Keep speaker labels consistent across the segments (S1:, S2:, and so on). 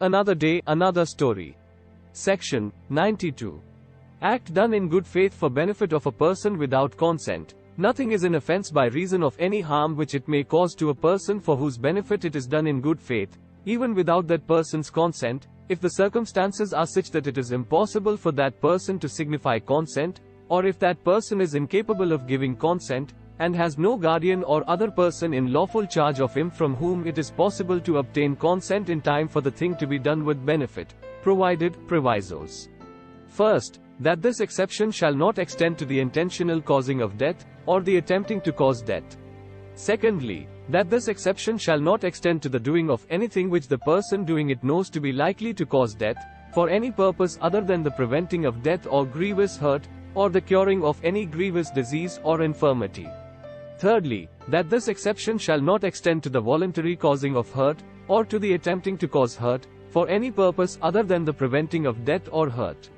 S1: Another day, another story. Section 92. Act done in good faith for benefit of a person without consent. Nothing is an offense by reason of any harm which it may cause to a person for whose benefit it is done in good faith, even without that person's consent, if the circumstances are such that it is impossible for that person to signify consent, or if that person is incapable of giving consent, and has no guardian or other person in lawful charge of him from whom it is possible to obtain consent in time for the thing to be done with benefit, provided provisos. First, that this exception shall not extend to the intentional causing of death, or the attempting to cause death. Secondly, that this exception shall not extend to the doing of anything which the person doing it knows to be likely to cause death, for any purpose other than the preventing of death or grievous hurt, or the curing of any grievous disease or infirmity. Thirdly, that this exception shall not extend to the voluntary causing of hurt, or to the attempting to cause hurt, for any purpose other than the preventing of death or hurt.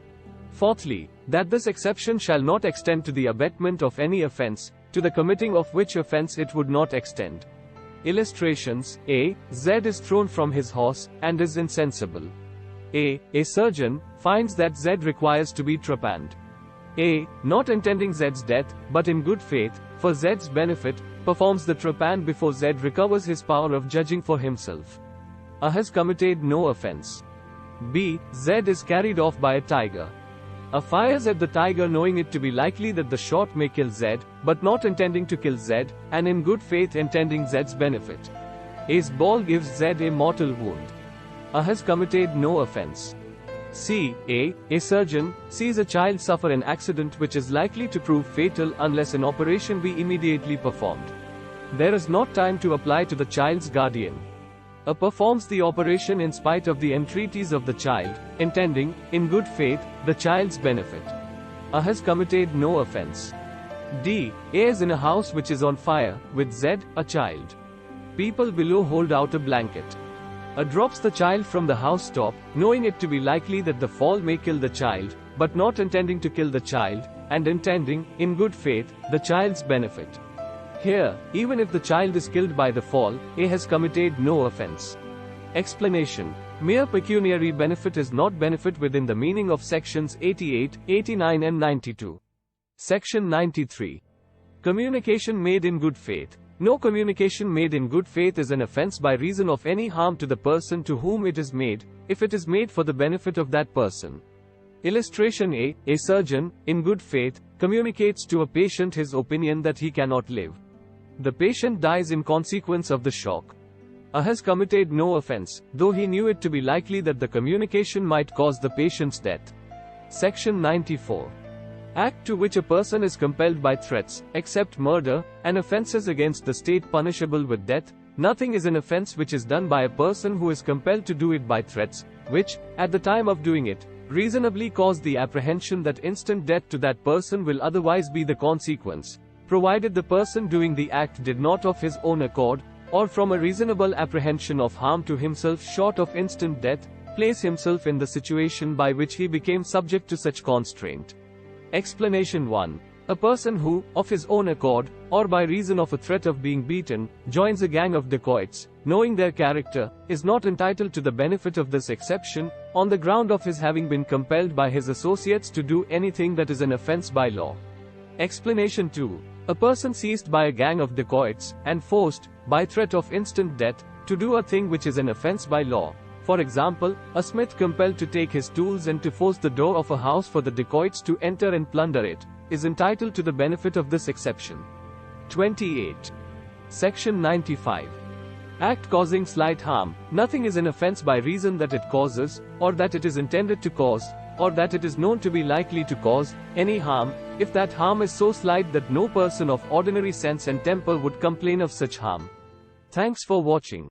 S1: Fourthly, that this exception shall not extend to the abatement of any offense, to the committing of which offense it would not extend. Illustrations: A. Z is thrown from his horse, and is insensible. A surgeon finds that Z requires to be trepanned. A, not intending Z's death, but in good faith, for Z's benefit, performs the trepan before Z recovers his power of judging for himself. A has committed no offense. B, Z is carried off by a tiger. A fires at the tiger knowing it to be likely that the shot may kill Z, but not intending to kill Z, and in good faith intending Z's benefit. A's ball gives Z a mortal wound. A has committed no offense. C. A surgeon sees a child suffer an accident which is likely to prove fatal unless an operation be immediately performed. There is not time to apply to the child's guardian. A performs the operation in spite of the entreaties of the child, intending, in good faith, the child's benefit. A has committed no offense. D. A is in a house which is on fire, with Z, a child. People below hold out a blanket. A drops the child from the house top, knowing it to be likely that the fall may kill the child, but not intending to kill the child, and intending, in good faith, the child's benefit. Here, even if the child is killed by the fall, A has committed no offense. Explanation: mere pecuniary benefit is not benefit within the meaning of sections 88, 89 and 92. Section 93. Communication made in good faith. No communication made in good faith is an offense by reason of any harm to the person to whom it is made, if it is made for the benefit of that person. Illustration: A surgeon, in good faith, communicates to a patient his opinion that he cannot live. The patient dies in consequence of the shock. A has committed no offense, though he knew it to be likely that the communication might cause the patient's death. Section 94. Act to which a person is compelled by threats, except murder, and offenses against the state punishable with death. Nothing is an offense which is done by a person who is compelled to do it by threats, which, at the time of doing it, reasonably cause the apprehension that instant death to that person will otherwise be the consequence, provided the person doing the act did not of his own accord, or from a reasonable apprehension of harm to himself short of instant death, place himself in the situation by which he became subject to such constraint. Explanation 1. A person who, of his own accord, or by reason of a threat of being beaten, joins a gang of dacoits, knowing their character, is not entitled to the benefit of this exception, on the ground of his having been compelled by his associates to do anything that is an offense by law. Explanation 2. A person seized by a gang of dacoits, and forced, by threat of instant death, to do a thing which is an offense by law. For example, a smith compelled to take his tools and to force the door of a house for the dacoits to enter and plunder it, is entitled to the benefit of this exception. 28. Section 95. Act causing slight harm. Nothing is an offense by reason that it causes, or that it is intended to cause, or that it is known to be likely to cause, any harm, if that harm is so slight that no person of ordinary sense and temper would complain of such harm. Thanks for watching.